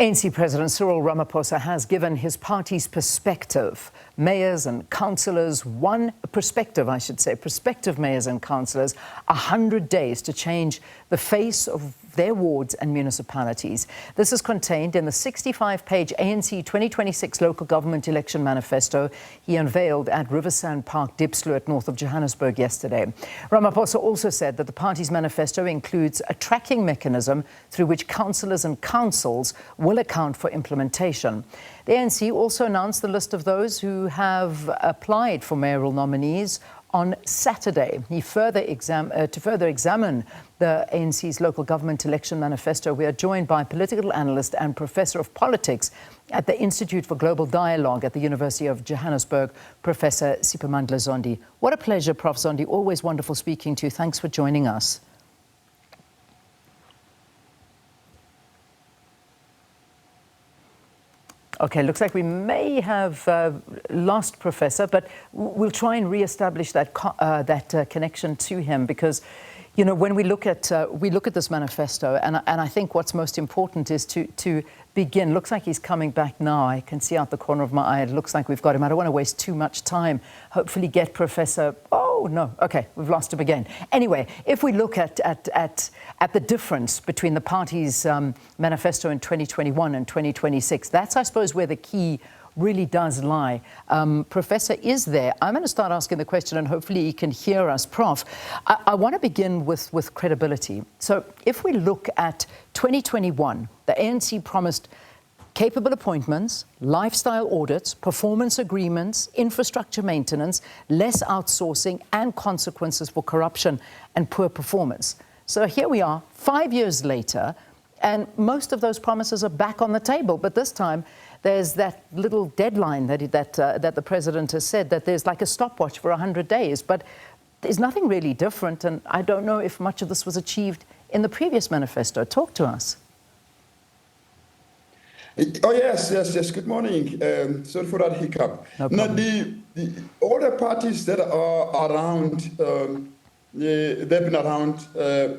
ANC President Cyril Ramaphosa has given his party's prospective mayors and councillors prospective mayors and councillors 100 days to change the face of their wards and municipalities. This is contained in the 65-page ANC 2026 local government election manifesto he unveiled at Riversand Park, Diepsloot, north of Johannesburg yesterday. Ramaphosa also said that the party's manifesto includes a tracking mechanism through which councillors and councils will account for implementation. The ANC also announced the list of those who have applied for mayoral nominees on Saturday. To further examine the ANC's local government election manifesto, we are joined by political analyst and professor of politics at the Institute for Global Dialogue at the University of Johannesburg, Professor Siphamandla Zondi. What a pleasure, Prof. Zondi. Always wonderful speaking to you. Thanks for joining us. Okay, looks like we may have lost Professor, but we'll try and re-establish that connection to him, because, you know, when we look at this manifesto, and I think what's most important is to begin. Looks like he's coming back now. I can see out the corner of my eye. It looks like we've got him. I don't want to waste too much time. Hopefully, get Professor. Oh no. Okay, we've lost him again. Anyway, if we look at the difference between the party's manifesto in 2021 and 2026, that's, I suppose, where the key really does lie. Professor is there. I'm going to start asking the question, and hopefully he can hear us. Prof, I want to begin with credibility. So if we look at 2021, the ANC promised capable appointments, lifestyle audits, performance agreements, infrastructure maintenance, less outsourcing, and consequences for corruption and poor performance. So here we are, 5 years later, and most of those promises are back on the table. But this time, there's that little deadline that the president has said, that there's like a stopwatch for 100 days. But there's nothing really different, and I don't know if much of this was achieved in the previous manifesto. Talk to us. Oh, yes. Good morning. Sorry for that hiccup. No problem. Now, all the parties that are around, they've been around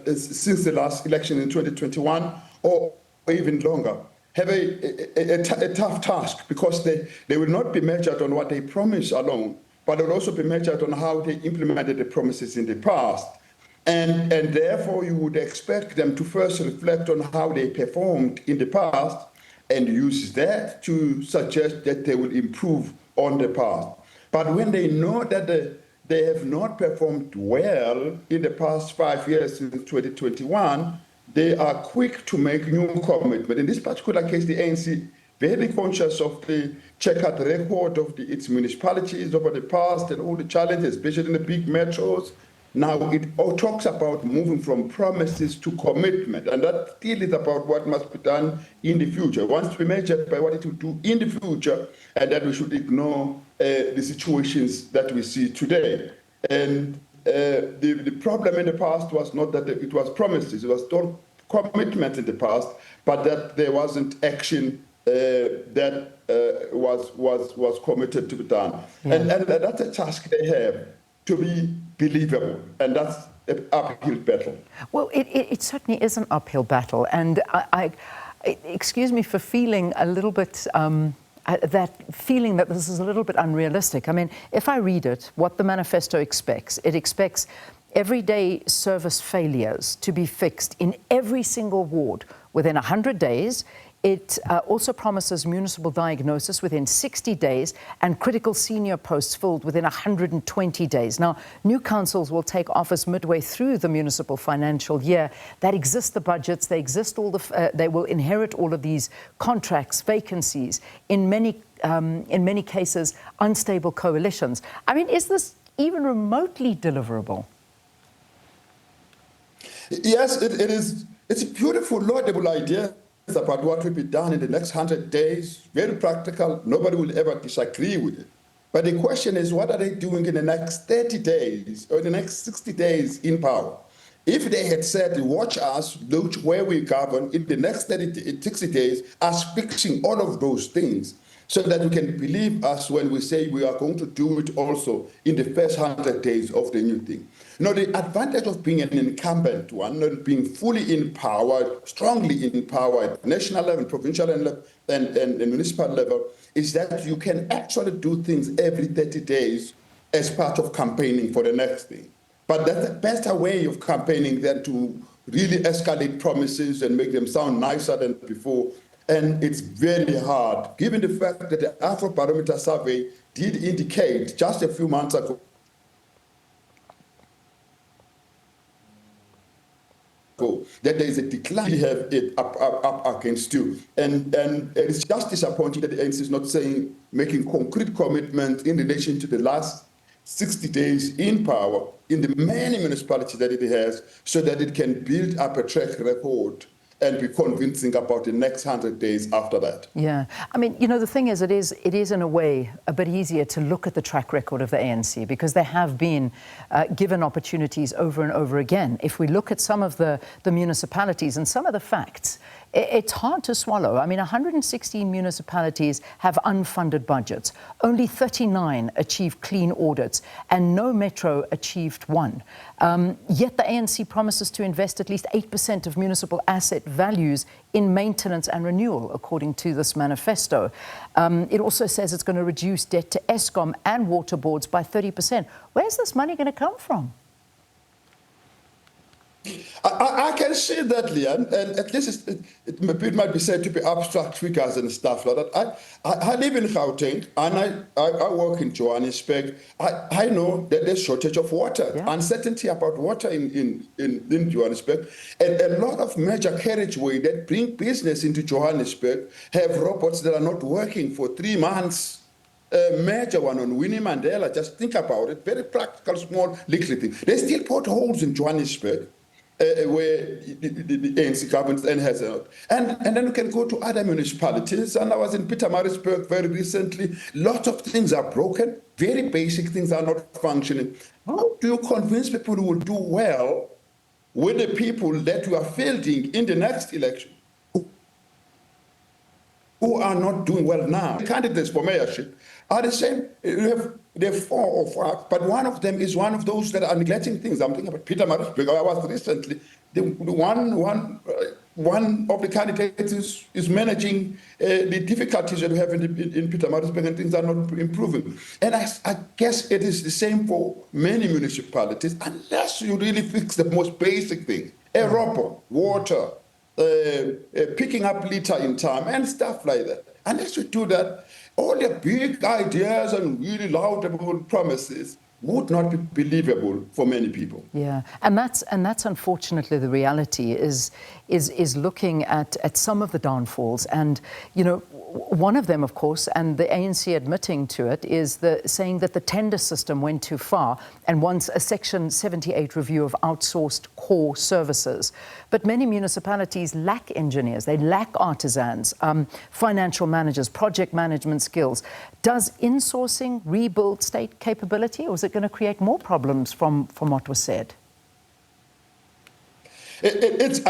since the last election in 2021, or even longer, have a tough task, because they will not be measured on what they promise alone, but they'll also be measured on how they implemented the promises in the past. And therefore, you would expect them to first reflect on how they performed in the past and use that to suggest that they will improve on the past. But when they know that they have not performed well in the past 5 years since 2021, they are quick to make new commitment. In this particular case, the ANC, very conscious of the checkered record of its municipalities over the past and all the challenges, especially in the big metros. Now, it all talks about moving from promises to commitment, and that still is about what must be done in the future. It wants to be measured by what it will do in the future, and that we should ignore the situations that we see today. And the problem in the past was not that it was promises, it was not commitment in the past, but that there wasn't action that was committed to be done. Yeah. And that's a task they have, to be believable, and that's an uphill battle. Well, it certainly is an uphill battle, and I excuse me for feeling a little bit that feeling that this is a little bit unrealistic. I mean, if I read it, what the manifesto expects, it expects everyday service failures to be fixed in every single ward within 100 days. It also promises municipal diagnosis within 60 days and critical senior posts filled within 120 days. Now, new councils will take office midway through the municipal financial year. That exist the budgets, they exist they will inherit all of these contracts, vacancies, in many cases, unstable coalitions. I mean, is this even remotely deliverable? Yes, it is. It's a beautiful, laudable idea about what will be done in the next 100 days, very practical. Nobody will ever disagree with it. But the question is, what are they doing in the next 30 days or the next 60 days in power? If they had said, watch us, look where we govern in the next 60 days, as fixing all of those things, so that you can believe us when we say we are going to do it also in the first 100 days of the new thing. Now, the advantage of being an incumbent one, not being fully empowered, strongly empowered at national level, provincial level, and municipal level, is that you can actually do things every 30 days as part of campaigning for the next thing. But that's a better way of campaigning than to really escalate promises and make them sound nicer than before. And it's very hard, given the fact that the Afrobarometer survey did indicate just a few months ago that there is a decline. You have it up against you. And it's just disappointing that the ANC is not making concrete commitment in relation to the last 60 days in power in the many municipalities that it has, so that it can build up a track record and be convincing about the next 100 days after that. Yeah. I mean, you know, the thing is, it is in a way a bit easier to look at the track record of the ANC because they have been given opportunities over and over again. If we look at some of the municipalities and some of the facts, it's hard to swallow. I mean, 116 municipalities have unfunded budgets. Only 39 achieved clean audits, and no metro achieved one. Yet the ANC promises to invest at least 8% of municipal asset values in maintenance and renewal, according to this manifesto. It also says it's going to reduce debt to Eskom and water boards by 30%. Where's this money going to come from? I can see that, Leanne, and at least it might be said to be abstract figures and stuff like that. I live in Gauteng and I work in Johannesburg. I know that there's shortage of water, uncertainty about water in Johannesburg, and a lot of major carriageway that bring business into Johannesburg have robots that are not working for 3 months. A major one on Winnie Mandela, just think about it, very practical, small, little thing. There's still potholes in Johannesburg. Where the ANC government then has out. And then you can go to other municipalities. And I was in Pietermaritzburg very recently. Lots of things are broken. Very basic things are not functioning. How do you convince people who will do well with the people that you are fielding in the next election who are not doing well now? The candidates for mayorship are the same. There are 4 or 5, but one of them is one of those that are neglecting things. I'm thinking about Pietermaritzburg. I was recently, one of the candidates is managing the difficulties that we have in Pietermaritzburg, and things are not improving. And I guess it is the same for many municipalities, unless you really fix the most basic thing, a robot, water, picking up litter in time, and stuff like that. Unless you do that, all the big ideas and really laudable promises would not be believable for many people. Yeah, and that's unfortunately the reality is looking at some of the downfalls. And you know, one of them, of course, and the ANC admitting to it, is saying that the tender system went too far and wants a Section 78 review of outsourced core services. But many municipalities lack engineers, they lack artisans, financial managers, project management skills. Does insourcing rebuild state capability, or is it going to create more problems from what was said? It's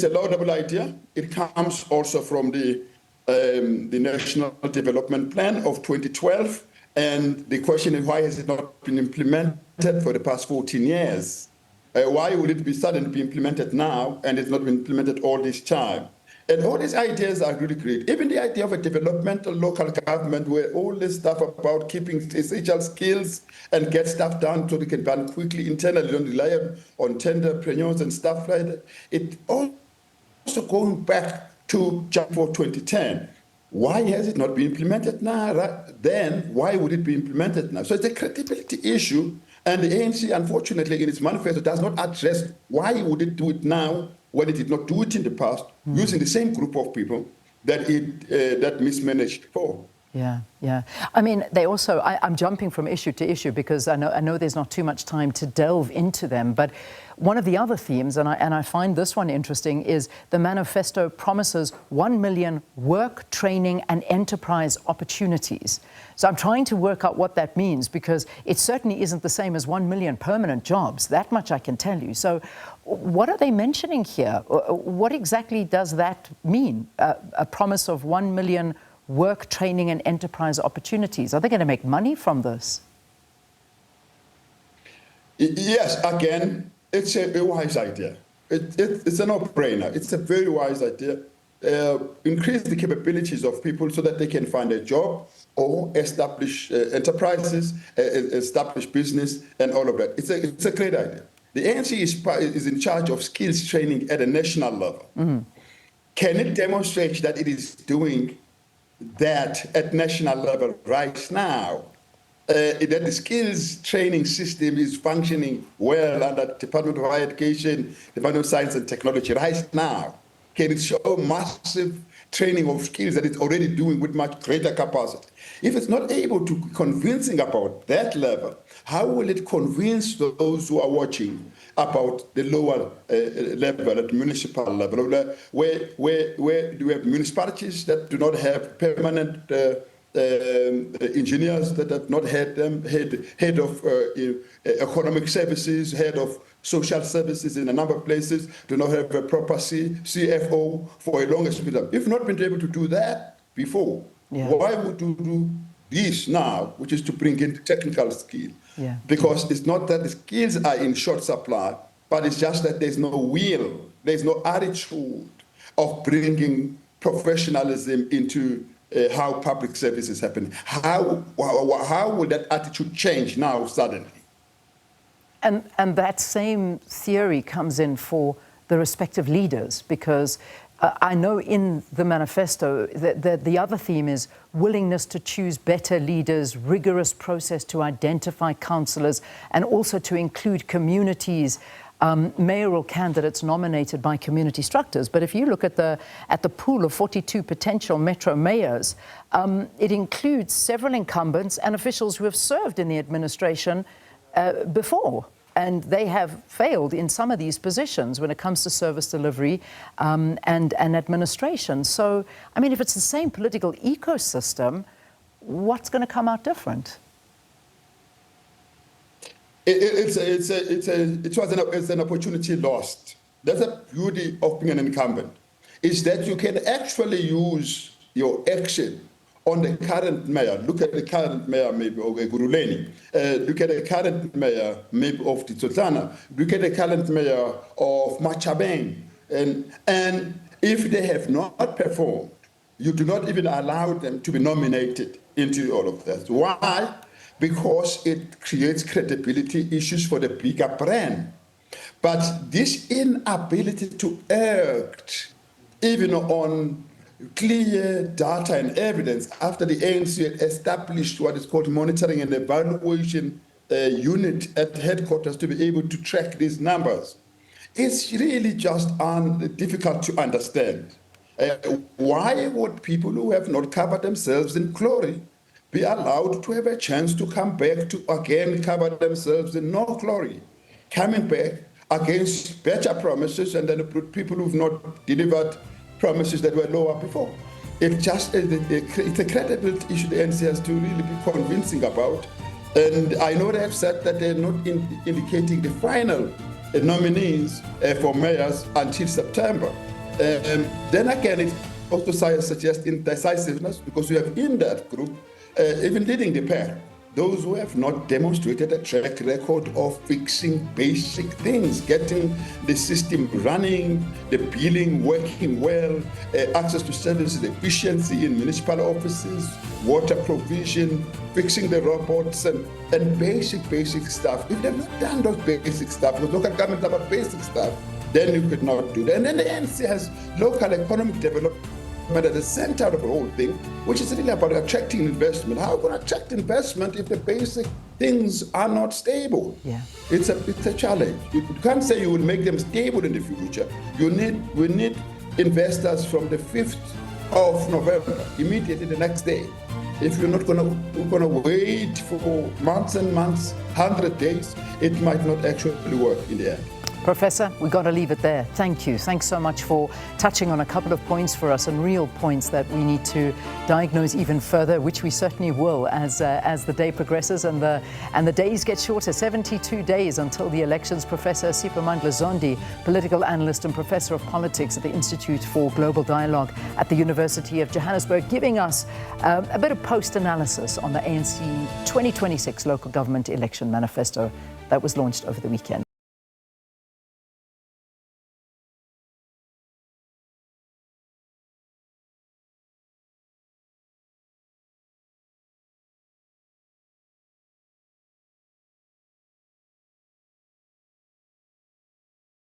a laudable idea. It comes also from the National Development Plan of 2012, and the question is, why has it not been implemented for the past 14 years? Why would it be suddenly be implemented now and it's not been implemented all this time? And all these ideas are really great. Even the idea of a developmental local government, where all this stuff about keeping essential skills and get stuff done so they can run quickly internally, don't rely on tenderpreneurs and stuff like that. It also going back to just for 2010. Why has it not been implemented now? Then why would it be implemented now? So it's a credibility issue, and the ANC, unfortunately, in its manifesto does not address why would it do it now when it did not do it in the past, using the same group of people that that mismanaged before. Yeah, yeah. I mean, they also, I'm jumping from issue to issue because I know there's not too much time to delve into them, but one of the other themes, and I find this one interesting, is the manifesto promises 1 million work, training and enterprise opportunities. So I'm trying to work out what that means, because it certainly isn't the same as 1 million permanent jobs. That much I can tell you. So what are they mentioning here? What exactly does that mean? A promise of 1 million work, training and enterprise opportunities. Are they going to make money from this? Yes, again, it's a wise idea. It's a no-brainer. It's a very wise idea. Increase the capabilities of people so that they can find a job or establish enterprises, establish business, and all of that. It's a great idea. The ANC is in charge of skills training at a national level. Mm-hmm. Can it demonstrate that it is doing that at national level right now? That the skills training system is functioning well under Department of Higher Education, Department of Science and Technology right now? Can it show massive training of skills that it's already doing with much greater capacity? If it's not able to be convincing about that level, how will it convince those who are watching about the lower level, at the municipal level, where do we have municipalities that do not have permanent engineers, that have not had them, head of economic services, head of social services in a number of places, do not have a proper CFO for a longer period of time. If not been able to do that before, why would you do this now, which is to bring in technical skill? Yeah. Because it's not that the skills are in short supply, but it's just that there's no will, there's no attitude of bringing professionalism into how public services happen. How will that attitude change now suddenly? And that same theory comes in for the respective leaders, because I know in the manifesto that the other theme is willingness to choose better leaders, rigorous process to identify councillors, and also to include communities, mayoral candidates nominated by community structures. But if you look at the pool of 42 potential metro mayors, it includes several incumbents and officials who have served in the administration before. And they have failed in some of these positions when it comes to service delivery and administration. So, I mean, if it's the same political ecosystem, what's going to come out different? It's an opportunity lost. That's the beauty of being an incumbent, is that you can actually use your action on the current mayor. Look at the current mayor, maybe of Guruleni. Look at the current mayor, maybe of Diepsloot. Look at the current mayor of Machabeng. And if they have not performed, you do not even allow them to be nominated into all of that. Why? Because it creates credibility issues for the bigger brand. But this inability to act, even on clear data and evidence, after the ANC had established what is called monitoring and evaluation unit at headquarters to be able to track these numbers, it's really just difficult to understand. Why would people who have not covered themselves in glory be allowed to have a chance to come back to again cover themselves in no glory, coming back against better promises and then people who've not delivered promises that were lower before? It's a credibility issue the ANC has to really be convincing about. And I know they have said that they're not indicating the final nominees for mayors until September. Then again, it also suggests indecisiveness, because we have in that group, even leading the pair, those who have not demonstrated a track record of fixing basic things, getting the system running, the billing working well, access to services, efficiency in municipal offices, water provision, fixing the robots, and basic stuff. If they've not done those basic stuff, because local government have a basic stuff, then you could not do that. And then the ANC has local economic development at the center of the whole thing, which is really about attracting investment. How can you attract investment if the basic things are not stable? Yeah. It's a challenge. You can't say you will make them stable in the future. We need investors from the 5th of November, immediately the next day. If you're not gonna wait for months and months, 100 days, it might not actually work in the end. Professor, we've got to leave it there. Thank you. Thanks so much for touching on a couple of points for us, and real points that we need to diagnose even further, which we certainly will as the day progresses and the days get shorter. 72 days until the elections. Professor Siphamandla Zondi, political analyst and professor of politics at the Institute for Global Dialogue at the University of Johannesburg, giving us a bit of post-analysis on the ANC 2026 local government election manifesto that was launched over the weekend.